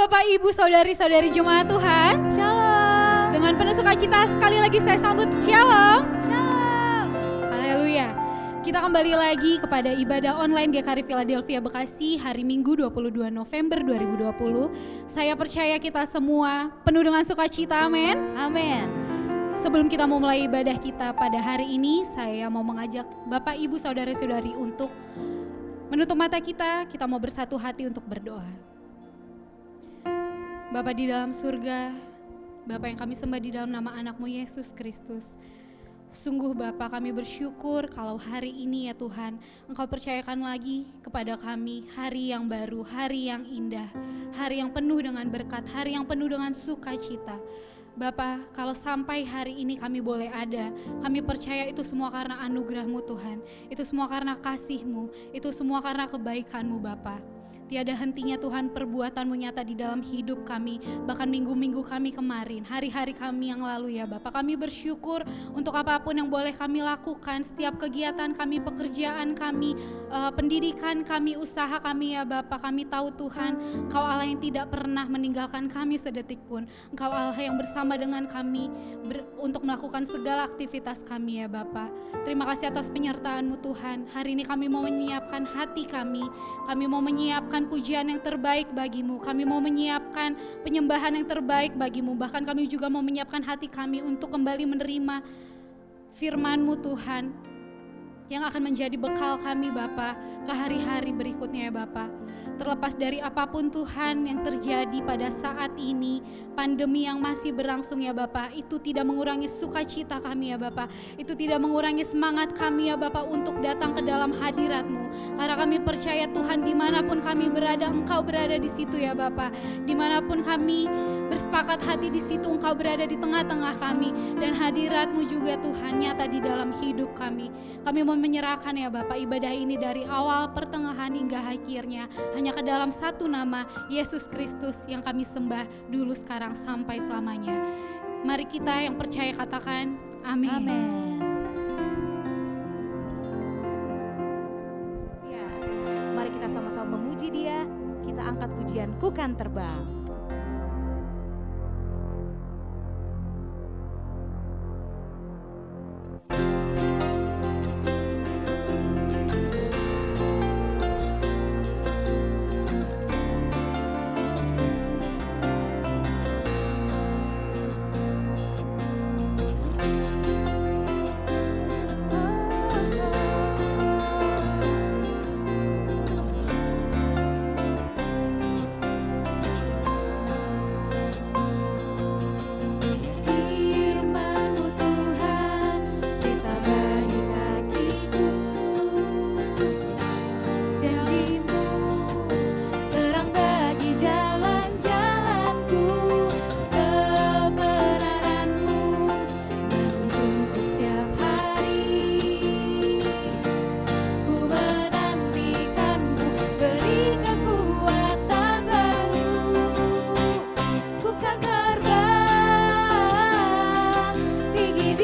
Bapak, Ibu, Saudari-saudari Jemaat Tuhan. Shalom. Dengan penuh sukacita sekali lagi saya sambut Shalom. Shalom. Haleluya. Kita kembali lagi kepada ibadah online GKRI Philadelphia Bekasi hari Minggu 22 November 2020. Saya percaya kita semua penuh dengan sukacita, amin. Amin. Sebelum kita mau mulai ibadah kita pada hari ini, saya mau mengajak Bapak, Ibu, Saudara-saudari untuk menutup mata kita mau bersatu hati untuk berdoa. Bapa di dalam surga, Bapa yang kami sembah di dalam nama anak-Mu Yesus Kristus. Sungguh Bapa, kami bersyukur kalau hari ini ya Tuhan, Engkau percayakan lagi kepada kami hari yang baru, hari yang indah, hari yang penuh dengan berkat, hari yang penuh dengan sukacita. Bapa, kalau sampai hari ini kami boleh ada, kami percaya itu semua karena anugerah-Mu Tuhan, itu semua karena kasih-Mu, itu semua karena kebaikan-Mu Bapa. Tiada hentinya Tuhan perbuatan-Mu nyata di dalam hidup kami, bahkan minggu-minggu kami kemarin, hari-hari kami yang lalu ya Bapak. Kami bersyukur untuk apapun yang boleh kami lakukan, setiap kegiatan kami, pekerjaan kami, pendidikan kami, usaha kami ya Bapak. Kami tahu Tuhan, Engkau Allah yang tidak pernah meninggalkan kami sedetik pun. Engkau Allah yang bersama dengan kami untuk melakukan segala aktivitas kami ya Bapak. Terima kasih atas penyertaan-Mu Tuhan. Hari ini kami mau menyiapkan hati kami mau menyiapkan pujian yang terbaik bagi-Mu, kami mau menyiapkan penyembahan yang terbaik bagi-Mu, bahkan kami juga mau menyiapkan hati kami untuk kembali menerima firman-Mu Tuhan, yang akan menjadi bekal kami Bapa ke hari-hari berikutnya ya Bapa. Terlepas dari apapun Tuhan yang terjadi pada saat ini, pandemi yang masih berlangsung ya Bapa, itu tidak mengurangi sukacita kami ya Bapa, itu tidak mengurangi semangat kami ya Bapa untuk datang ke dalam hadirat-Mu. Karena kami percaya Tuhan, dimanapun kami berada, Engkau berada di situ ya Bapa. Dimanapun kami bersepakat hati, di situ Engkau berada di tengah-tengah kami, dan hadirat-Mu juga Tuhan nyata di dalam hidup kami. Kami mau menyerahkan ya Bapa ibadah ini dari awal, pertengahan hingga akhirnya hanya ke dalam satu nama, Yesus Kristus yang kami sembah dulu, sekarang, sampai selamanya. Mari kita yang percaya katakan amin. Amin. Ya, mari kita sama-sama memuji Dia. Kita angkat pujian Ku Kan Terbang. Tinggi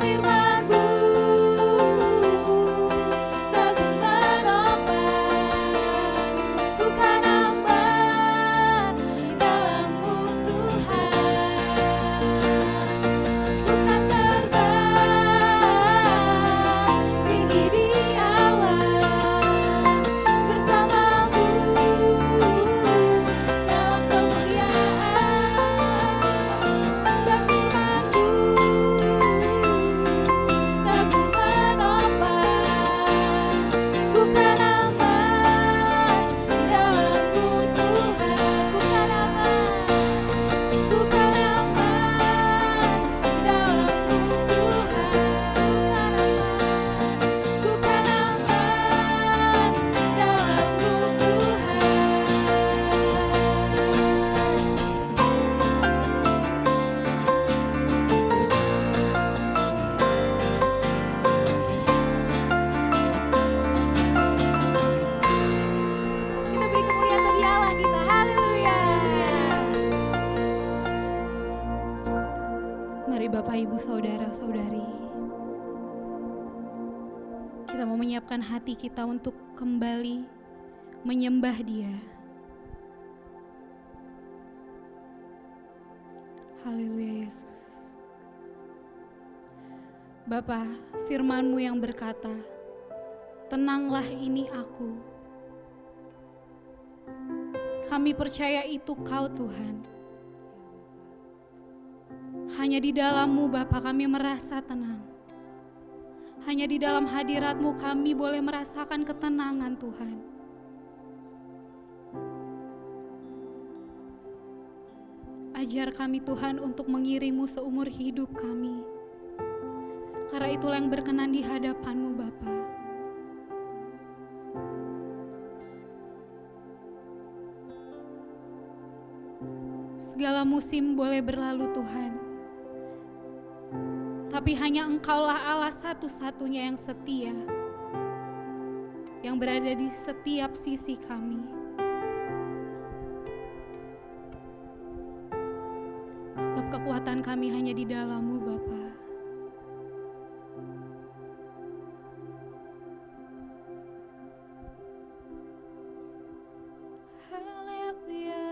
firman-Mu, Aku merombak, ku kan aman di dalam-Mu Tuhan. Ku kan terbang tinggi di awan bersama-Mu dalam kemuliaan. Sebab firman-Mu, Aku merombak, ku kan aman di dalam-Mu Tuhan. Ku kan aman, ku kan aman di dalam-Mu Tuhan. Ku kan aman, ku kan aman di dalam-Mu Kita beri kemuliaan bagi Allah kita. Haleluya. Mari Bapak, Ibu, Saudara-saudari, kita mau menyiapkan hati kita untuk kembali menyembah Dia. Haleluya Yesus. Bapa, firman-Mu yang berkata, tenanglah ini aku. Kami percaya itu Kau Tuhan. Hanya di dalam-Mu Bapa kami merasa tenang. Hanya di dalam hadirat-Mu kami boleh merasakan ketenangan Tuhan. Ajar kami Tuhan untuk mengirimu seumur hidup kami. Karena itulah yang berkenan di hadapan-Mu Bapa. Segala musim boleh berlalu Tuhan, tapi hanya Engkaulah Allah satu-satunya yang setia, yang berada di setiap sisi kami. Sebab kekuatan kami hanya di dalam-Mu Bapa. Haleluya.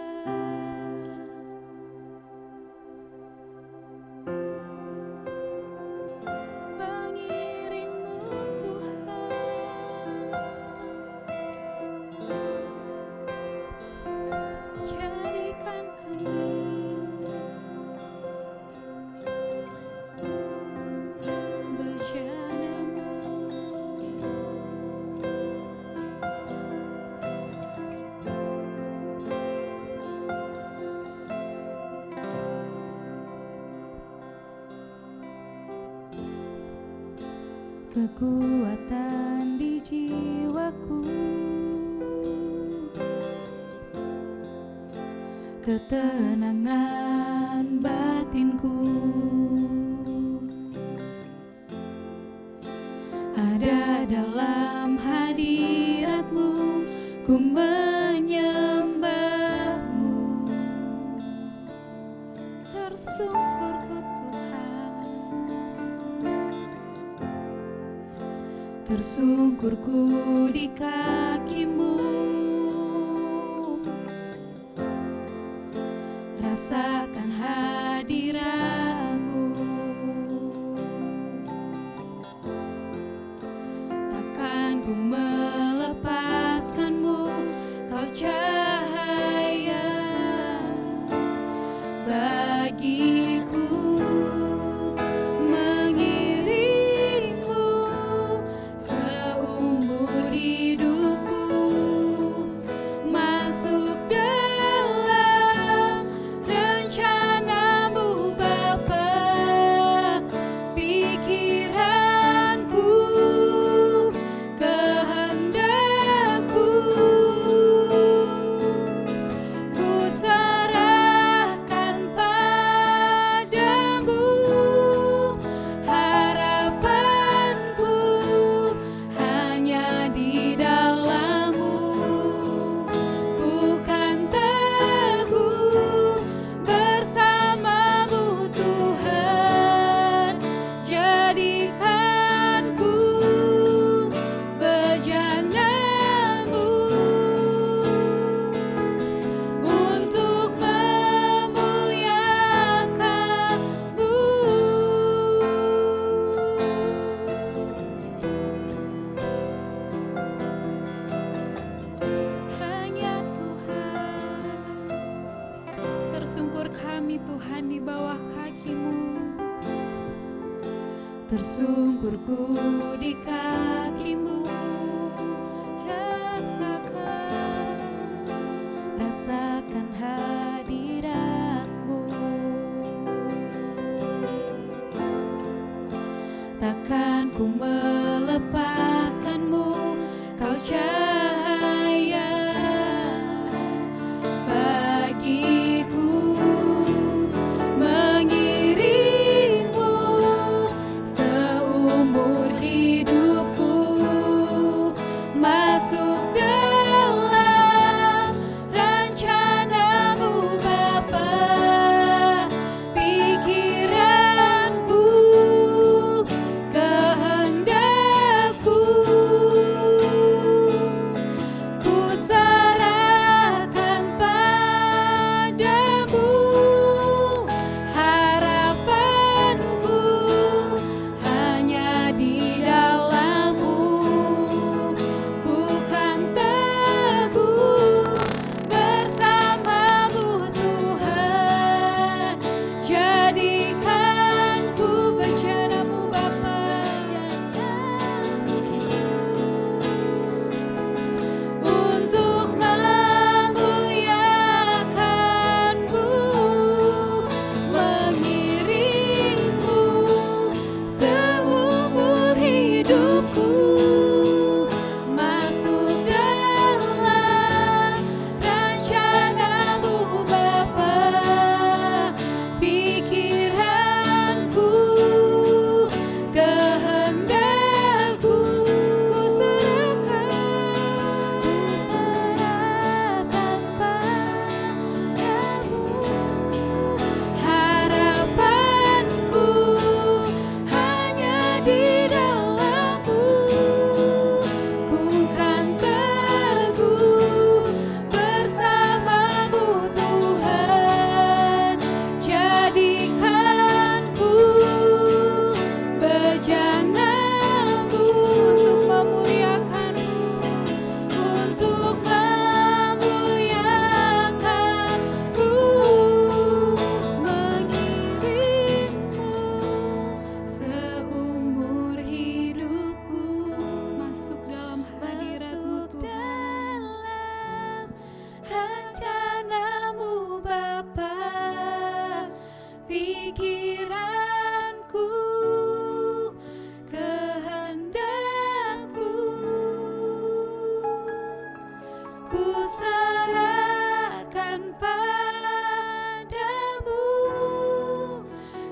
Mengiring-Mu Tuhan, jadikan kami Kekuatan di jiwaku, ketenangan batinku, ada dalam hadirat-Mu, ku menyembah-Mu. Tersungkur ku Tuhan, tersungkurku di kaki-Mu, rasakan hadirat-Mu. Takkan ku melepaskan-Mu, Kau cahaya bagiku. Mengiring-Mu seumur hidupku, masuk dalam rencana Tersungkurku di kakimu, rasakan hadiratmu. takkan ku melepaskanmu, kau cahaya bagiku, mengiringmu seumur hidupku, masuk dalam rencanamu Bapa, pikiranku, kehendakku, ku serahkan padamu, harapanku hanya di dalam-Mu, ku kan teguh bersama-Mu Tuhan, jadikan ku bejana-Mu Bapa, untuk memuliakan-Mu, mengiringmu seumur hidupku, masuk dalam rencana-Mu Bapa, pikiranku, kehendakku, ku serahkan padamu, harapanku hanya di dalam-Mu, ku kan teguh bersama-Mu Tuhan, jadikan ku bejana-Mu untuk memuliakan-Mu, untuk memuliakan-Ku, mengiringmu seumur hidupku, masuk dalam hadirat-Mu Tuhan, rencana-Mu Bapa, pikiranku, kehendakku, ku serahkan padamu,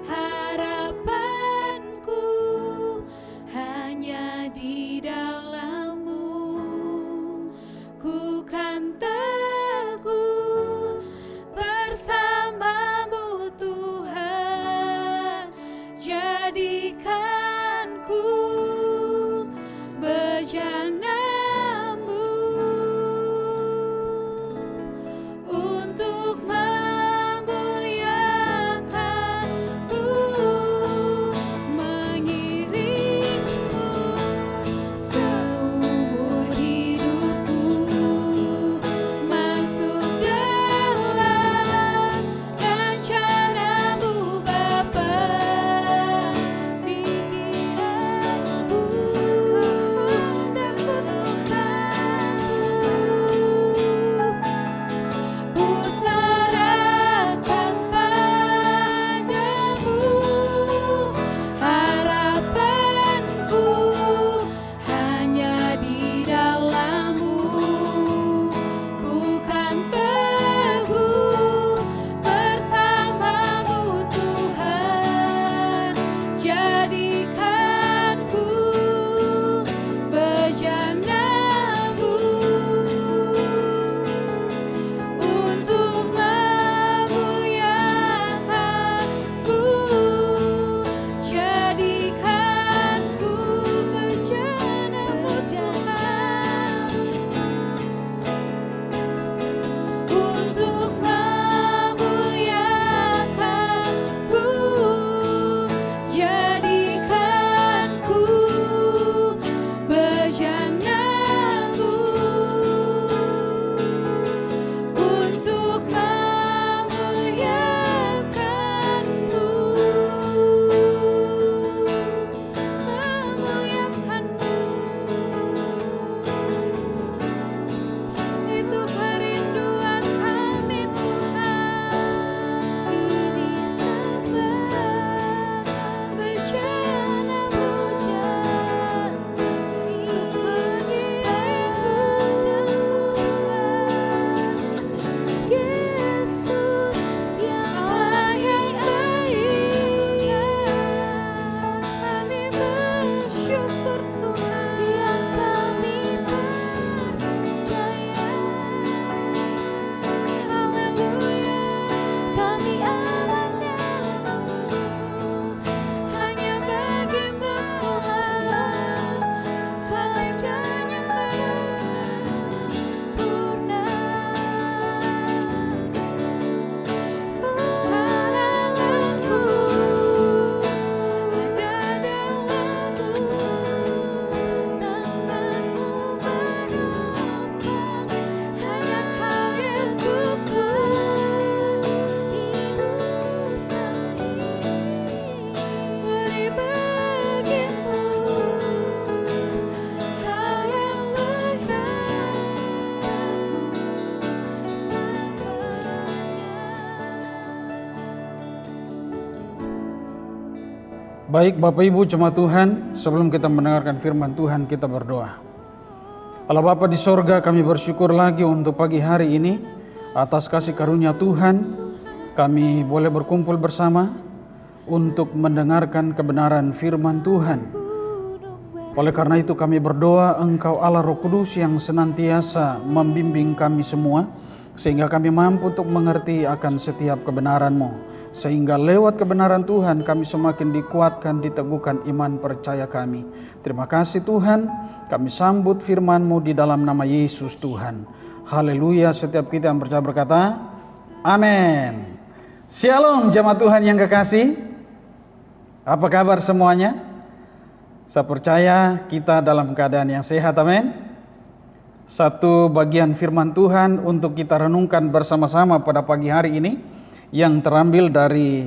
harapanku hanya di dalam-Mu, ku kan teguh bersama-Mu Tuhan, jadikan ku bejana-Mu untuk memuliakan-Mu, mengiringmu seumur hidupku, masuk dalam rencana-Mu Bapa, pikiranku, Baik Bapak Ibu jemaat Tuhan, sebelum kita mendengarkan firman Tuhan, kita berdoa. Allah Bapa di sorga, kami bersyukur lagi untuk pagi hari ini atas kasih karunia Tuhan. Kami boleh berkumpul bersama untuk mendengarkan kebenaran firman Tuhan. Oleh karena itu kami berdoa Engkau Allah Roh Kudus yang senantiasa membimbing kami semua, sehingga kami mampu untuk mengerti akan setiap kebenaran-Mu. Sehingga lewat kebenaran Tuhan kami semakin dikuatkan, diteguhkan iman percaya kami. Terima kasih Tuhan, kami sambut firman-Mu di dalam nama Yesus Tuhan. Haleluya, setiap kita yang percaya berkata, amin. Shalom jemaat Tuhan yang kekasih. Apa kabar semuanya? Saya percaya kita dalam keadaan yang sehat, amin. Satu bagian firman Tuhan untuk kita renungkan bersama-sama pada pagi hari ini, yang terambil dari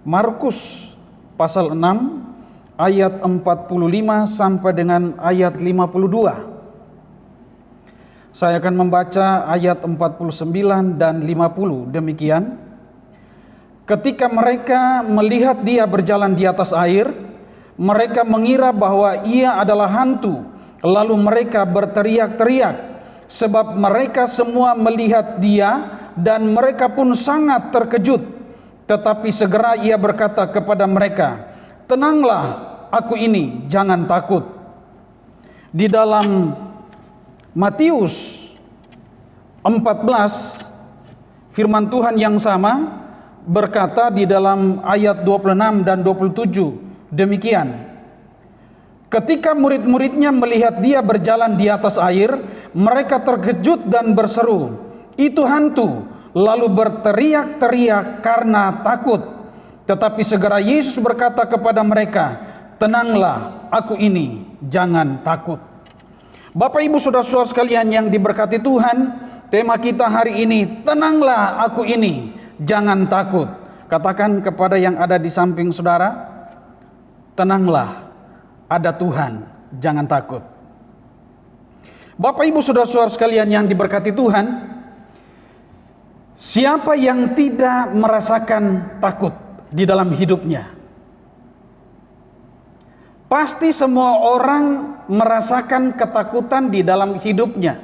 Markus pasal 6 ayat 45 sampai dengan ayat 52. Saya akan membaca ayat 49 dan 50 demikian. Ketika mereka melihat dia berjalan di atas air, mereka mengira bahwa ia adalah hantu. Lalu mereka berteriak-teriak sebab mereka semua melihat dia, dan mereka pun sangat terkejut. Tetapi segera ia berkata kepada mereka, "Tenanglah, aku ini, jangan takut." Di dalam Matius 14 firman Tuhan yang sama berkata di dalam ayat 26 dan 27 demikian. Ketika murid-muridnya melihat dia berjalan di atas air, mereka terkejut dan berseru, "Itu hantu!" Lalu berteriak-teriak karena takut. Tetapi segera Yesus berkata kepada mereka, "Tenanglah, aku ini, jangan takut." Bapak Ibu Saudara-saudara sekalian yang diberkati Tuhan, tema kita hari ini, tenanglah aku ini, jangan takut. Katakan kepada yang ada di samping saudara, tenanglah, ada Tuhan, jangan takut. Bapak Ibu Saudara-saudara sekalian yang diberkati Tuhan, siapa yang tidak merasakan takut di dalam hidupnya? Pasti semua orang merasakan ketakutan di dalam hidupnya.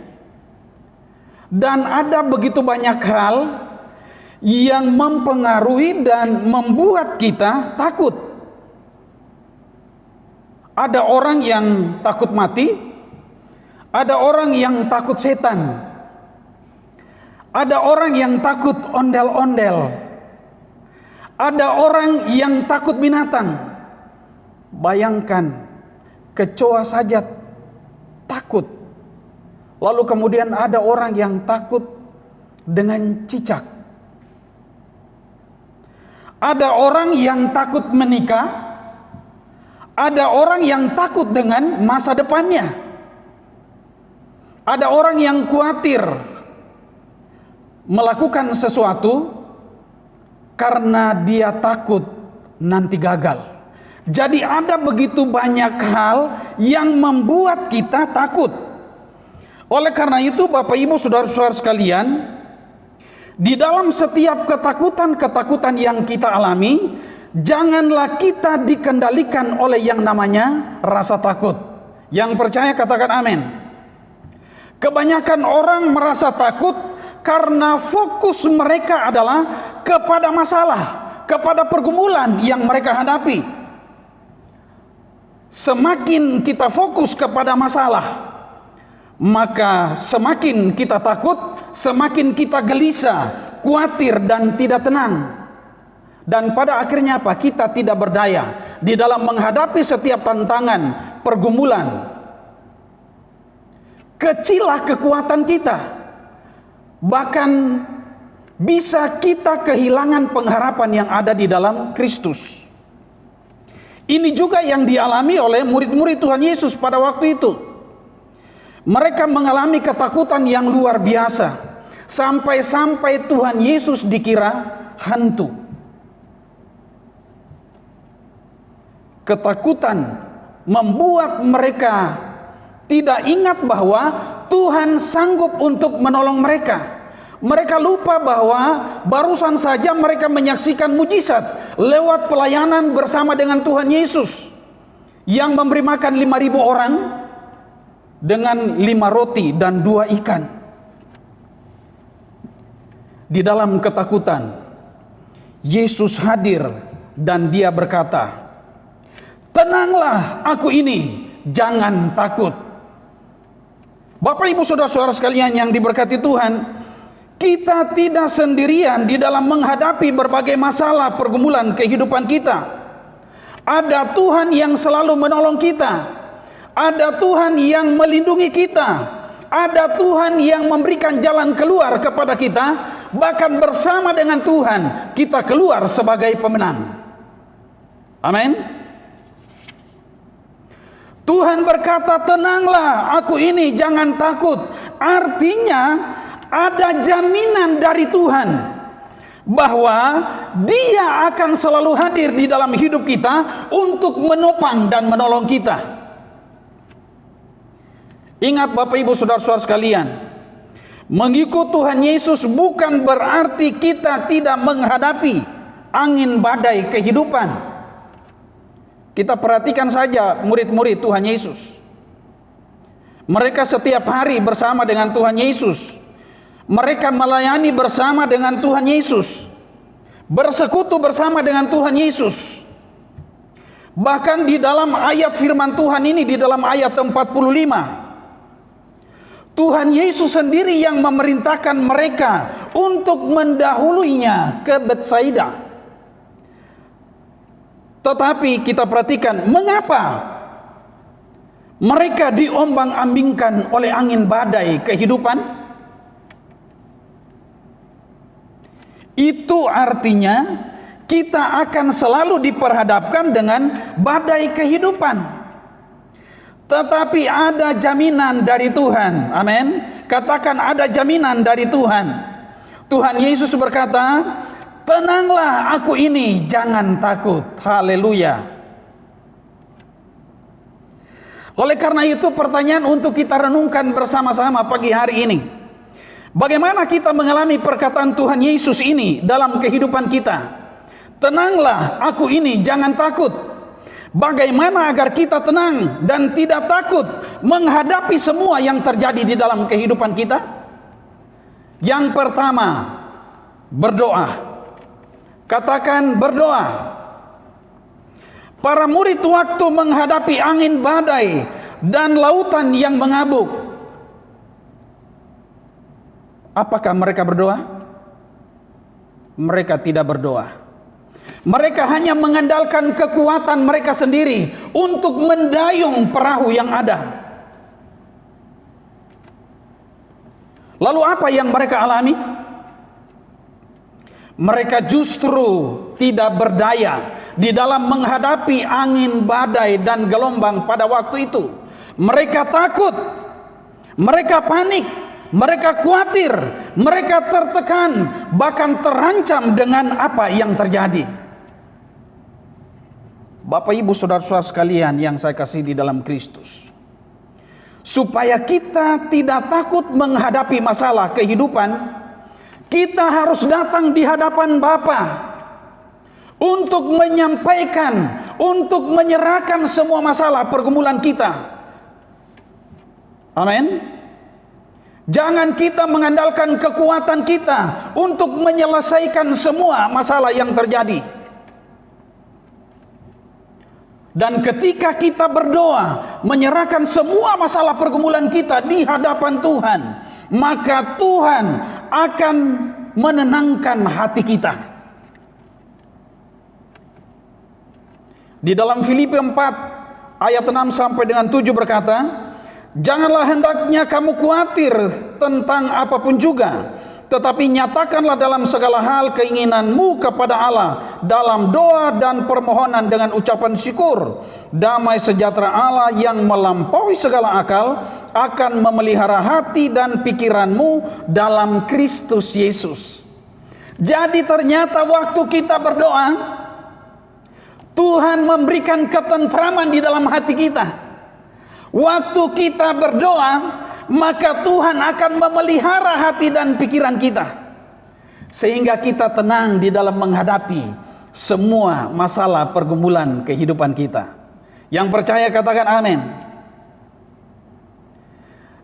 Dan ada begitu banyak hal yang mempengaruhi dan membuat kita takut. Ada orang yang takut mati, ada orang yang takut setan, ada orang yang takut ondel-ondel, ada orang yang takut binatang. Bayangkan, kecoa saja takut. Lalu kemudian ada orang yang takut dengan cicak. Ada orang yang takut menikah, ada orang yang takut dengan masa depannya. Ada orang yang khawatir melakukan sesuatu karena dia takut nanti gagal. Jadi ada begitu banyak hal yang membuat kita takut. Oleh karena itu Bapak Ibu Saudara-saudara sekalian, di dalam setiap ketakutan-ketakutan yang kita alami, janganlah kita dikendalikan oleh yang namanya rasa takut. Yang percaya katakan amin. Kebanyakan orang merasa takut karena fokus mereka adalah kepada masalah, kepada pergumulan yang mereka hadapi. Semakin kita fokus kepada masalah, maka semakin kita takut, semakin kita gelisah, khawatir dan tidak tenang. Dan pada akhirnya apa? Kita tidak berdaya di dalam menghadapi setiap tantangan, pergumulan. Kecilah kekuatan kita. Bahkan bisa kita kehilangan pengharapan yang ada di dalam Kristus. Ini juga yang dialami oleh murid-murid Tuhan Yesus pada waktu itu. Mereka mengalami ketakutan yang luar biasa. Sampai-sampai Tuhan Yesus dikira hantu. Ketakutan membuat mereka tidak ingat bahwa Tuhan sanggup untuk menolong mereka. Mereka lupa bahwa barusan saja mereka menyaksikan mujizat lewat pelayanan bersama dengan Tuhan Yesus yang memberi makan 5.000 orang dengan 5 roti dan 2 ikan. Di dalam ketakutan, Yesus hadir dan dia berkata, "Tenanglah, aku ini, jangan takut." Bapak Ibu Saudara-saudara sekalian yang diberkati Tuhan, kita tidak sendirian di dalam menghadapi berbagai masalah pergumulan kehidupan kita. Ada Tuhan yang selalu menolong kita. Ada Tuhan yang melindungi kita. Ada Tuhan yang memberikan jalan keluar kepada kita. Bahkan bersama dengan Tuhan kita keluar sebagai pemenang. Amin. Tuhan berkata, "Tenanglah, aku ini, jangan takut." Artinya ada jaminan dari Tuhan bahwa Dia akan selalu hadir di dalam hidup kita untuk menopang dan menolong kita. Ingat Bapak Ibu Saudara-saudara sekalian, mengikut Tuhan Yesus bukan berarti kita tidak menghadapi angin badai kehidupan. Kita perhatikan saja murid-murid Tuhan Yesus. Mereka setiap hari bersama dengan Tuhan Yesus. Mereka melayani bersama dengan Tuhan Yesus. Bersekutu bersama dengan Tuhan Yesus. Bahkan di dalam ayat firman Tuhan ini, di dalam ayat 45, Tuhan Yesus sendiri yang memerintahkan mereka untuk mendahuluinya ke Betsaida. Tetapi kita perhatikan, mengapa mereka diombang-ambingkan oleh angin badai kehidupan? Itu artinya kita akan selalu diperhadapkan dengan badai kehidupan. Tetapi ada jaminan dari Tuhan. Amin. Katakan, ada jaminan dari Tuhan. Tuhan Yesus berkata, "Tenanglah, aku ini, jangan takut." Haleluya. Oleh karena itu, pertanyaan untuk kita renungkan bersama-sama pagi hari ini, bagaimana kita mengalami perkataan Tuhan Yesus ini dalam kehidupan kita? Tenanglah, aku ini, jangan takut. Bagaimana agar kita tenang dan tidak takut menghadapi semua yang terjadi di dalam kehidupan kita? Yang pertama, berdoa. Katakan, berdoa. Para murid waktu menghadapi angin badai dan lautan yang mengabuk, apakah mereka berdoa? Mereka tidak berdoa. Mereka hanya mengandalkan kekuatan mereka sendiri untuk mendayung perahu yang ada. Lalu apa yang mereka alami? Mereka justru tidak berdaya di dalam menghadapi angin badai dan gelombang pada waktu itu. Mereka takut, mereka panik, mereka khawatir, mereka tertekan, bahkan terancam dengan apa yang terjadi. Bapak Ibu Saudara-saudara sekalian yang saya kasih di dalam Kristus, supaya kita tidak takut menghadapi masalah kehidupan, kita harus datang di hadapan Bapa untuk menyampaikan, untuk menyerahkan semua masalah pergumulan kita. Amin. Jangan kita mengandalkan kekuatan kita untuk menyelesaikan semua masalah yang terjadi. Dan ketika kita berdoa, menyerahkan semua masalah pergumulan kita di hadapan Tuhan, maka Tuhan akan menenangkan hati kita. Di dalam Filipi 4 ayat 6 sampai dengan 7 berkata, "Janganlah hendaknya kamu khawatir tentang apapun juga, tetapi nyatakanlah dalam segala hal keinginanmu kepada Allah dalam doa dan permohonan dengan ucapan syukur. Damai sejahtera Allah yang melampaui segala akal akan memelihara hati dan pikiranmu dalam Kristus Yesus." Jadi ternyata waktu kita berdoa, Tuhan memberikan ketentraman di dalam hati kita. Waktu kita berdoa, maka Tuhan akan memelihara hati dan pikiran kita, sehingga kita tenang di dalam menghadapi semua masalah pergumulan kehidupan kita. Yang percaya katakan amin.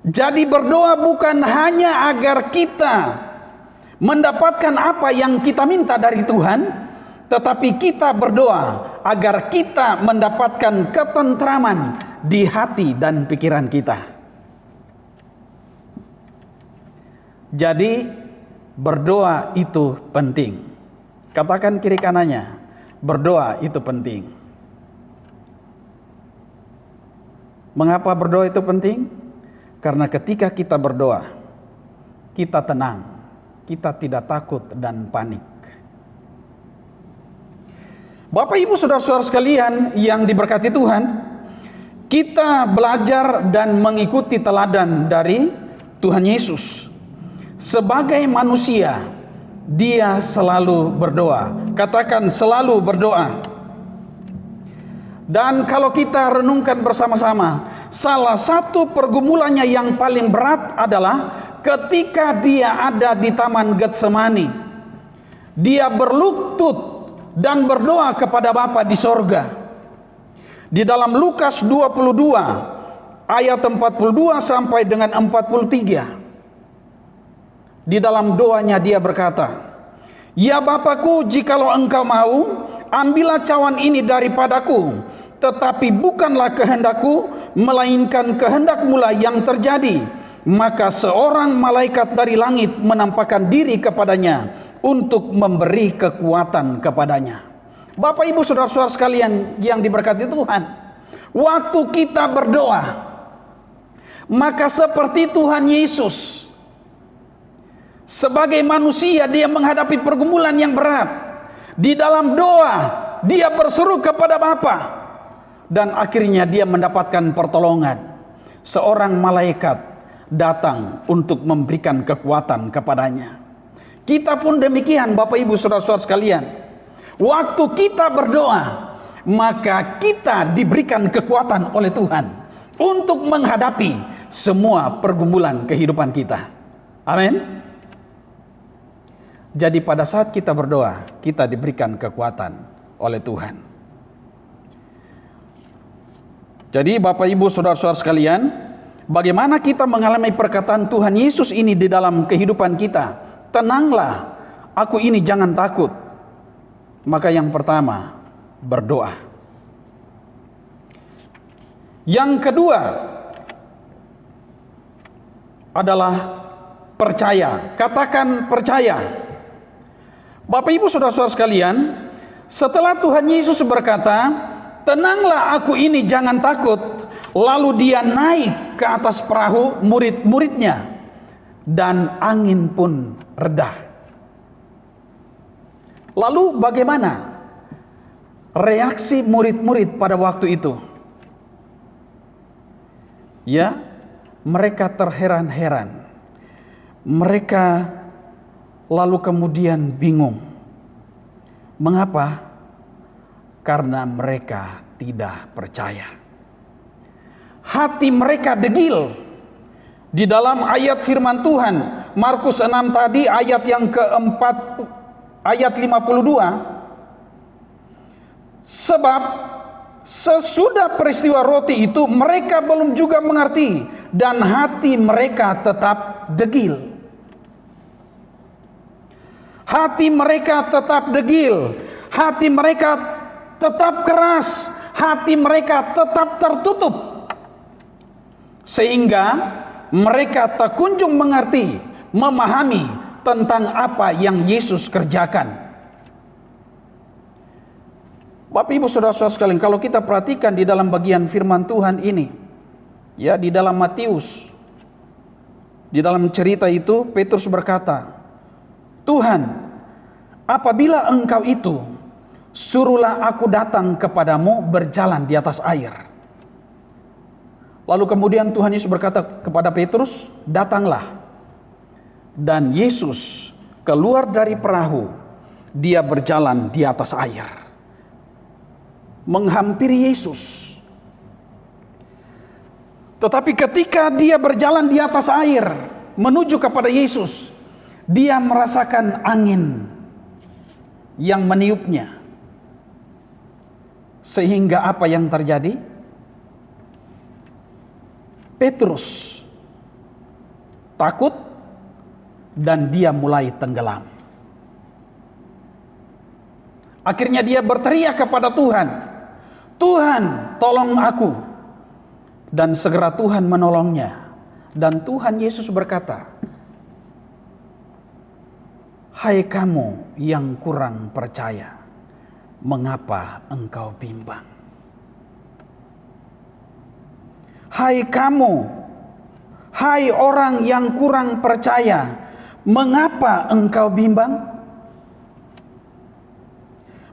Jadi berdoa bukan hanya agar kita mendapatkan apa yang kita minta dari Tuhan, tetapi kita berdoa agar kita mendapatkan ketentraman di hati dan pikiran kita. Jadi berdoa itu penting. Katakan kiri kanannya, berdoa itu penting. Mengapa berdoa itu penting? Karena ketika kita berdoa, kita tenang, kita tidak takut dan panik. Bapak Ibu saudara-saudara sekalian yang diberkati Tuhan, kita belajar dan mengikuti teladan dari Tuhan Yesus. Sebagai manusia, Dia selalu berdoa. Katakan selalu berdoa. Dan kalau kita renungkan bersama-sama, salah satu pergumulannya yang paling berat adalah ketika dia ada di Taman Getsemani. Dia berlutut dan berdoa kepada Bapa di sorga. Di dalam Lukas 22 ayat 42 sampai dengan 43. Di dalam doanya dia berkata, "Ya Bapakku, jikalau engkau mau, ambillah cawan ini daripadaku, tetapi bukanlah kehendakku, melainkan kehendak-Mu lah yang terjadi." Maka seorang malaikat dari langit menampakkan diri kepadanya untuk memberi kekuatan kepadanya. Bapak Ibu saudara-saudara sekalian yang diberkati Tuhan, waktu kita berdoa, maka seperti Tuhan Yesus, sebagai manusia dia menghadapi pergumulan yang berat. Di dalam doa dia berseru kepada Bapa. Dan akhirnya dia mendapatkan pertolongan. Seorang malaikat datang untuk memberikan kekuatan kepadanya. Kita pun demikian Bapak Ibu saudara-saudara sekalian. Waktu kita berdoa, maka kita diberikan kekuatan oleh Tuhan untuk menghadapi semua pergumulan kehidupan kita. Amin. Jadi pada saat kita berdoa, kita diberikan kekuatan oleh Tuhan. Jadi Bapak Ibu saudara-saudara sekalian, bagaimana kita mengalami perkataan Tuhan Yesus ini di dalam kehidupan kita? Tenanglah, aku ini jangan takut. Maka yang pertama, berdoa. Yang kedua adalah percaya. Katakan percaya. Bapak Ibu saudara-saudara sekalian, setelah Tuhan Yesus berkata, "Tenanglah, aku ini jangan takut," lalu dia naik ke atas perahu murid-muridnya dan angin pun reda. Lalu bagaimana reaksi murid-murid pada waktu itu? Ya, mereka terheran-heran. Mereka lalu kemudian bingung. Mengapa? Karena mereka tidak percaya. Hati mereka degil. Di dalam ayat firman Tuhan Markus 6 tadi ayat yang keempat, ayat 52, sebab sesudah peristiwa roti itu mereka belum juga mengerti dan hati mereka tetap degil. Hati mereka tetap degil, hati mereka tetap keras, hati mereka tetap tertutup, sehingga mereka tak kunjung mengerti, memahami tentang apa yang Yesus kerjakan. Bapak Ibu saudara-saudara sekalian, kalau kita perhatikan di dalam bagian firman Tuhan ini, ya, di dalam Matius, di dalam cerita itu Petrus berkata, "Tuhan, apabila Engkau itu, suruhlah aku datang kepadamu berjalan di atas air." Lalu kemudian Tuhan Yesus berkata kepada Petrus, "Datanglah." Dan Yesus keluar dari perahu, dia berjalan di atas air, menghampiri Yesus. Tetapi ketika dia berjalan di atas air menuju kepada Yesus, dia merasakan angin yang meniupnya. Sehingga apa yang terjadi? Petrus takut dan dia mulai tenggelam. Akhirnya dia berteriak kepada Tuhan, "Tuhan, tolong aku." Dan segera Tuhan menolongnya. Dan Tuhan Yesus berkata, "Hai kamu yang kurang percaya, mengapa engkau bimbang? Hai kamu, hai orang yang kurang percaya, mengapa engkau bimbang?"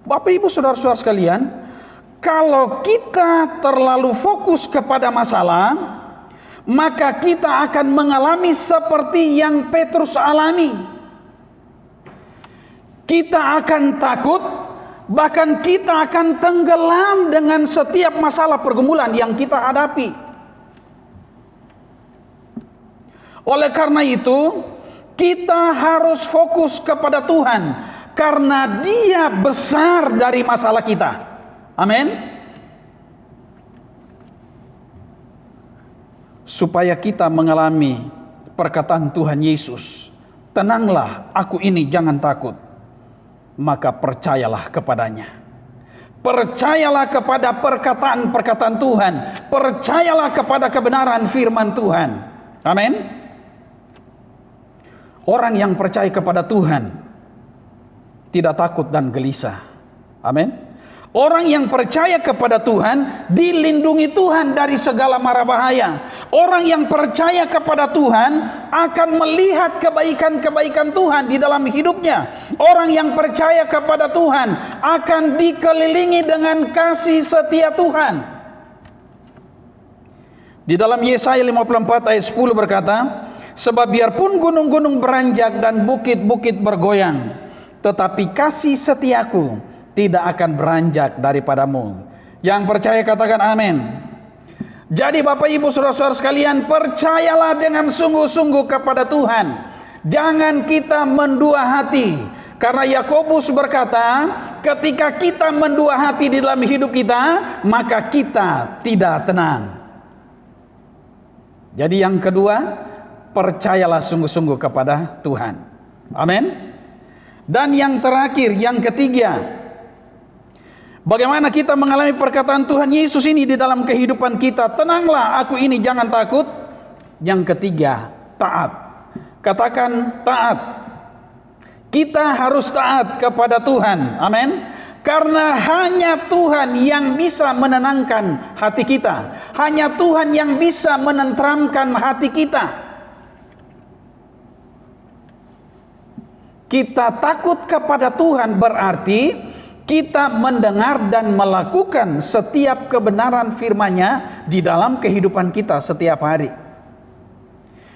Bapak Ibu Saudara-saudara sekalian, kalau kita terlalu fokus kepada masalah, maka kita akan mengalami seperti yang Petrus alami. Kita akan takut, bahkan kita akan tenggelam dengan setiap masalah pergumulan yang kita hadapi. Oleh karena itu, kita harus fokus kepada Tuhan, karena Dia besar dari masalah kita. Amin. Supaya kita mengalami perkataan Tuhan Yesus, "Tenanglah, aku ini, jangan takut." Maka percayalah kepadanya. Percayalah kepada perkataan-perkataan Tuhan. Percayalah kepada kebenaran firman Tuhan. Amin. Orang yang percaya kepada Tuhan tidak takut dan gelisah. Amin. Orang yang percaya kepada Tuhan dilindungi Tuhan dari segala mara bahaya. Orang yang percaya kepada Tuhan akan melihat kebaikan-kebaikan Tuhan di dalam hidupnya. Orang yang percaya kepada Tuhan akan dikelilingi dengan kasih setia Tuhan. Di dalam Yesaya 54 ayat 10 berkata, "Sebab biarpun gunung-gunung beranjak dan bukit-bukit bergoyang, tetapi kasih setiaku tidak akan beranjak daripadamu." Yang percaya katakan amin. Jadi Bapak Ibu Saudara-saudara sekalian, percayalah dengan sungguh-sungguh kepada Tuhan. Jangan kita mendua hati. Karena Yakobus berkata, ketika kita mendua hati di dalam hidup kita, maka kita tidak tenang. Jadi yang kedua, percayalah sungguh-sungguh kepada Tuhan. Amin. Dan yang terakhir, yang ketiga, bagaimana kita mengalami perkataan Tuhan Yesus ini di dalam kehidupan kita? Tenanglah, aku ini, jangan takut. Yang ketiga, taat. Katakan taat. Kita harus taat kepada Tuhan. Amin. Karena hanya Tuhan yang bisa menenangkan hati kita. Hanya Tuhan yang bisa menenteramkan hati kita. Kita takut kepada Tuhan berarti kita mendengar dan melakukan setiap kebenaran firman-Nya di dalam kehidupan kita setiap hari.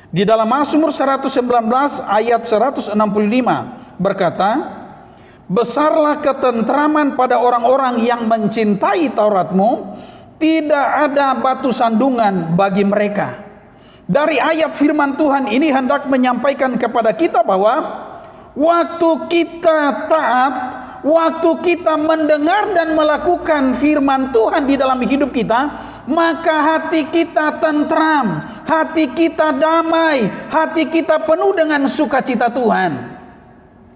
Di dalam Mazmur 119 ayat 165 berkata, "Besarlah ketentraman pada orang-orang yang mencintai Taurat-Mu, tidak ada batu sandungan bagi mereka." Dari ayat firman Tuhan ini hendak menyampaikan kepada kita bahwa waktu kita taat, waktu kita mendengar dan melakukan firman Tuhan di dalam hidup kita, maka hati kita tentram, hati kita damai, hati kita penuh dengan sukacita Tuhan.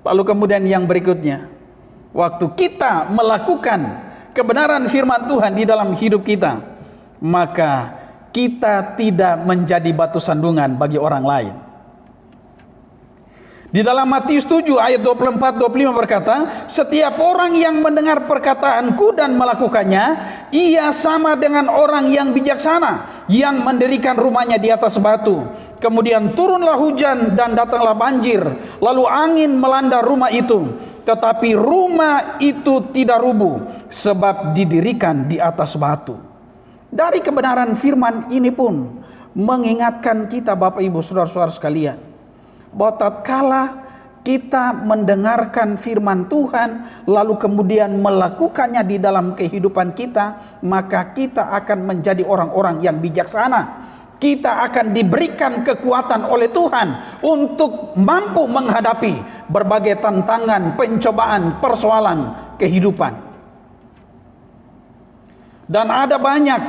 Lalu kemudian yang berikutnya, waktu kita melakukan kebenaran firman Tuhan di dalam hidup kita, maka kita tidak menjadi batu sandungan bagi orang lain. Di dalam Matius 7 ayat 24-25 berkata, "Setiap orang yang mendengar perkataanku dan melakukannya, ia sama dengan orang yang bijaksana, yang mendirikan rumahnya di atas batu. Kemudian turunlah hujan dan datanglah banjir, lalu angin melanda rumah itu. Tetapi rumah itu tidak rubuh, sebab didirikan di atas batu." Dari kebenaran firman ini pun mengingatkan kita Bapak Ibu Saudara-saudara sekalian, bahwa tatkala kita mendengarkan firman Tuhan lalu kemudian melakukannya di dalam kehidupan kita, maka kita akan menjadi orang-orang yang bijaksana. kita akan diberikan kekuatan oleh Tuhan untuk mampu menghadapi berbagai tantangan, pencobaan, persoalan kehidupan. Dan ada banyak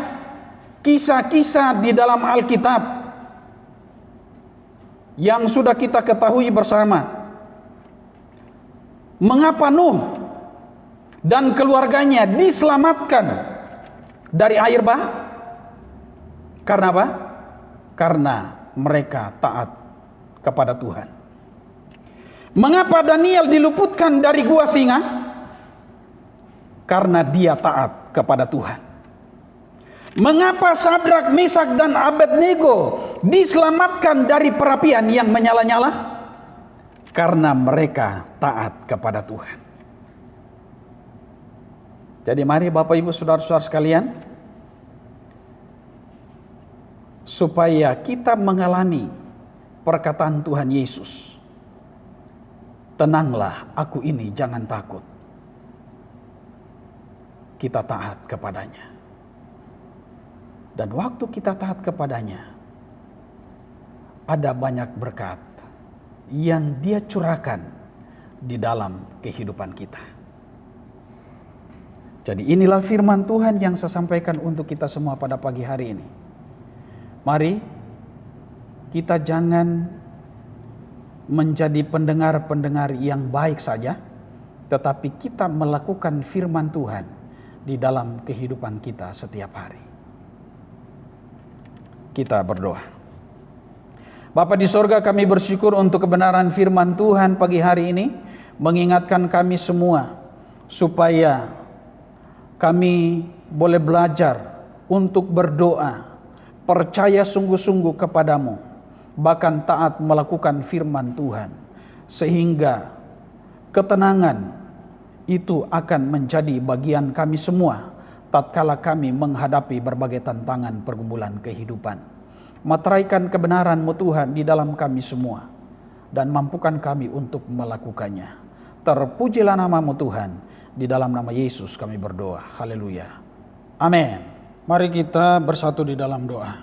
kisah-kisah di dalam Alkitab yang sudah kita ketahui bersama. Mengapa Nuh dan keluarganya diselamatkan dari air bah? Karena apa? Karena mereka taat kepada Tuhan. Mengapa Daniel diluputkan dari gua singa? Karena dia taat kepada Tuhan. Mengapa Sadrak, Mesak, dan Abednego diselamatkan dari perapian yang menyala-nyala? Karena mereka taat kepada Tuhan. Jadi mari Bapak Ibu Saudara-saudara sekalian, supaya kita mengalami perkataan Tuhan Yesus, tenanglah, aku ini, jangan takut. Kita taat kepadanya. Dan waktu kita taat kepadanya, ada banyak berkat yang Dia curahkan di dalam kehidupan kita. Jadi inilah firman Tuhan yang saya sampaikan untuk kita semua pada pagi hari ini. Mari kita jangan menjadi pendengar-pendengar yang baik saja, tetapi kita melakukan firman Tuhan di dalam kehidupan kita setiap hari. Kita berdoa. Bapa di sorga, kami bersyukur untuk kebenaran firman Tuhan pagi hari ini, mengingatkan kami semua supaya kami boleh belajar untuk berdoa, percaya sungguh-sungguh kepadamu, bahkan taat melakukan firman Tuhan, sehingga ketenangan itu akan menjadi bagian kami semua tatkala kami menghadapi berbagai tantangan pergumulan kehidupan. Materaikan kebenaran-Mu Tuhan di dalam kami semua, dan mampukan kami untuk melakukannya. Terpujilah nama-Mu Tuhan, di dalam nama Yesus kami berdoa. Haleluya. Amin. Mari kita bersatu di dalam doa.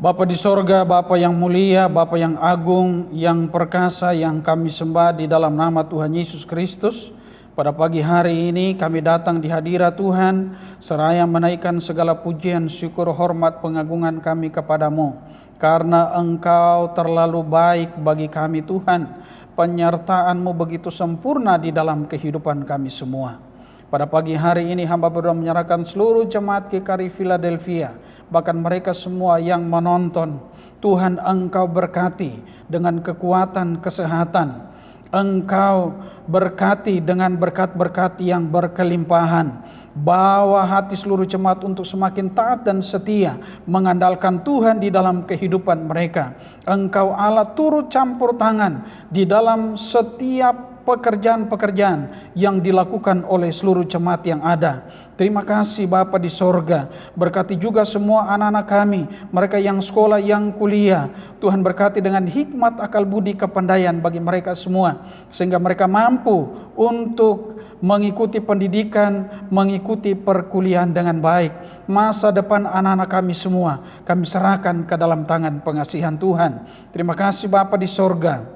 Bapa di sorga, Bapa yang mulia, Bapa yang agung, yang perkasa, yang kami sembah di dalam nama Tuhan Yesus Kristus. Pada pagi hari ini kami datang di hadirat Tuhan, seraya menaikkan segala pujian, syukur, hormat, pengagungan kami kepadamu. Karena Engkau terlalu baik bagi kami Tuhan, penyertaan-Mu begitu sempurna di dalam kehidupan kami semua. Pada pagi hari ini hamba berdoa menyerahkan seluruh jemaat GKRI Philadelphia, bahkan mereka semua yang menonton. Tuhan, Engkau berkati dengan kekuatan, kesehatan. Engkau berkati dengan berkat-berkat yang berkelimpahan. Bawa hati seluruh jemaat untuk semakin taat dan setia mengandalkan Tuhan di dalam kehidupan mereka. Engkau Allah turut campur tangan di dalam setiap pekerjaan-pekerjaan yang dilakukan oleh seluruh jemaat yang ada. Terima kasih Bapa di sorga. Berkati juga semua anak-anak kami, mereka yang sekolah, yang kuliah. Tuhan berkati dengan hikmat, akal budi, kepandaian bagi mereka semua, sehingga mereka mampu untuk mengikuti pendidikan, mengikuti perkuliahan dengan baik. Masa depan anak-anak kami semua kami serahkan ke dalam tangan pengasihan Tuhan. Terima kasih Bapa di sorga.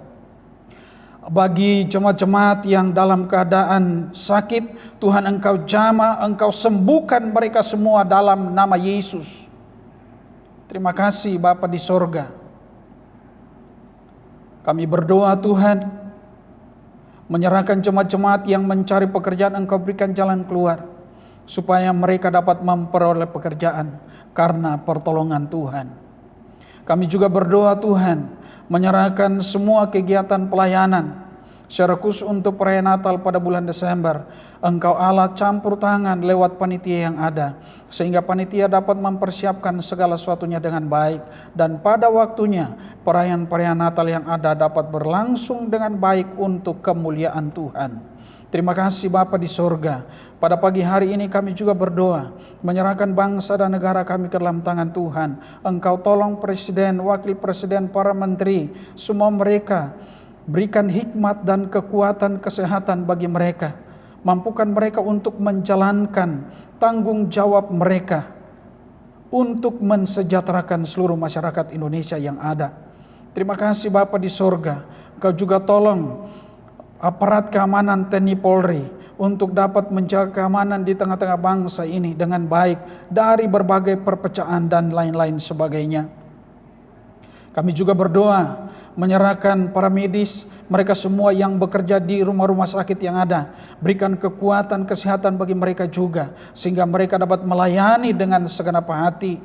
Bagi jemaat-jemaat yang dalam keadaan sakit, Tuhan Engkau jamah, Engkau sembuhkan mereka semua dalam nama Yesus. Terima kasih Bapa di sorga. Kami berdoa Tuhan, menyerahkan jemaat-jemaat yang mencari pekerjaan, Engkau berikan jalan keluar, supaya mereka dapat memperoleh pekerjaan karena pertolongan Tuhan. Kami juga berdoa Tuhan, menyerahkan semua kegiatan pelayanan, secara khusus untuk perayaan Natal pada bulan Desember. Engkau Allah campur tangan lewat panitia yang ada, sehingga panitia dapat mempersiapkan segala sesuatunya dengan baik, dan pada waktunya perayaan-perayaan Natal yang ada dapat berlangsung dengan baik untuk kemuliaan Tuhan. Terima kasih Bapa di sorga. Pada pagi hari ini kami juga berdoa, menyerahkan bangsa dan negara kami ke dalam tangan Tuhan. Engkau tolong presiden, wakil presiden, para menteri, semua mereka. Berikan hikmat dan kekuatan kesehatan bagi mereka. Mampukan mereka untuk menjalankan tanggung jawab mereka untuk mensejahterakan seluruh masyarakat Indonesia yang ada. Terima kasih Bapa di sorga, Engkau juga tolong aparat keamanan TNI Polri untuk dapat menjaga keamanan di tengah-tengah bangsa ini dengan baik dari berbagai perpecahan dan lain-lain sebagainya. Kami juga berdoa menyerahkan para medis, mereka semua yang bekerja di rumah-rumah sakit yang ada. Berikan kekuatan kesehatan bagi mereka juga, sehingga mereka dapat melayani dengan segenap hati.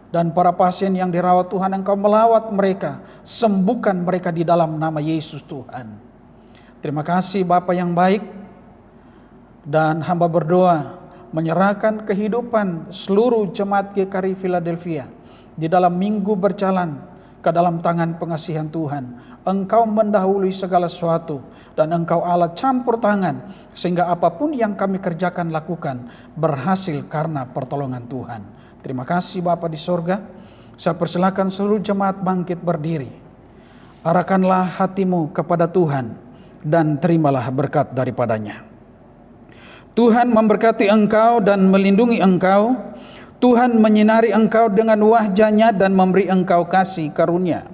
Dan para pasien yang dirawat Tuhan, Engkau melawat mereka, sembuhkan mereka di dalam nama Yesus Tuhan. Terima kasih Bapa yang baik, dan hamba berdoa menyerahkan kehidupan seluruh jemaat GKRI Philadelphia di dalam minggu berjalan ke dalam tangan pengasihan Tuhan. Engkau mendahului segala sesuatu, dan Engkau Allah campur tangan, sehingga apapun yang kami kerjakan lakukan berhasil karena pertolongan Tuhan. Terima kasih Bapa di sorga. Saya persilakan seluruh jemaat bangkit berdiri. Arahkanlah hatimu kepada Tuhan dan terimalah berkat daripadanya. Tuhan memberkati engkau dan melindungi engkau. Tuhan menyinari engkau dengan wajah-Nya dan memberi engkau kasih karunia.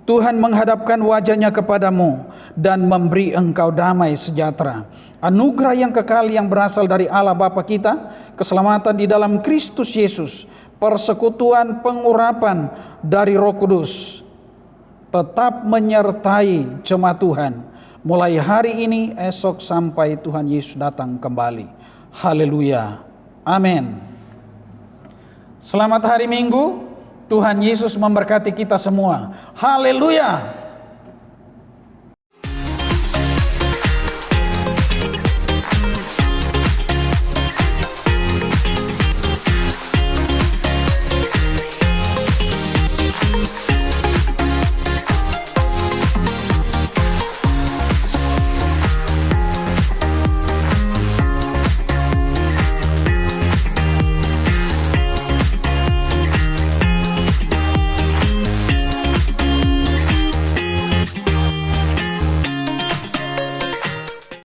Tuhan menghadapkan wajah-Nya kepadamu dan memberi engkau damai sejahtera. Anugerah yang kekal yang berasal dari Allah Bapa kita, keselamatan di dalam Kristus Yesus, persekutuan pengurapan dari Roh Kudus tetap menyertai jemaat Tuhan mulai hari ini, esok, sampai Tuhan Yesus datang kembali. Haleluya. Amin. Selamat hari Minggu. Tuhan Yesus memberkati kita semua. Haleluya.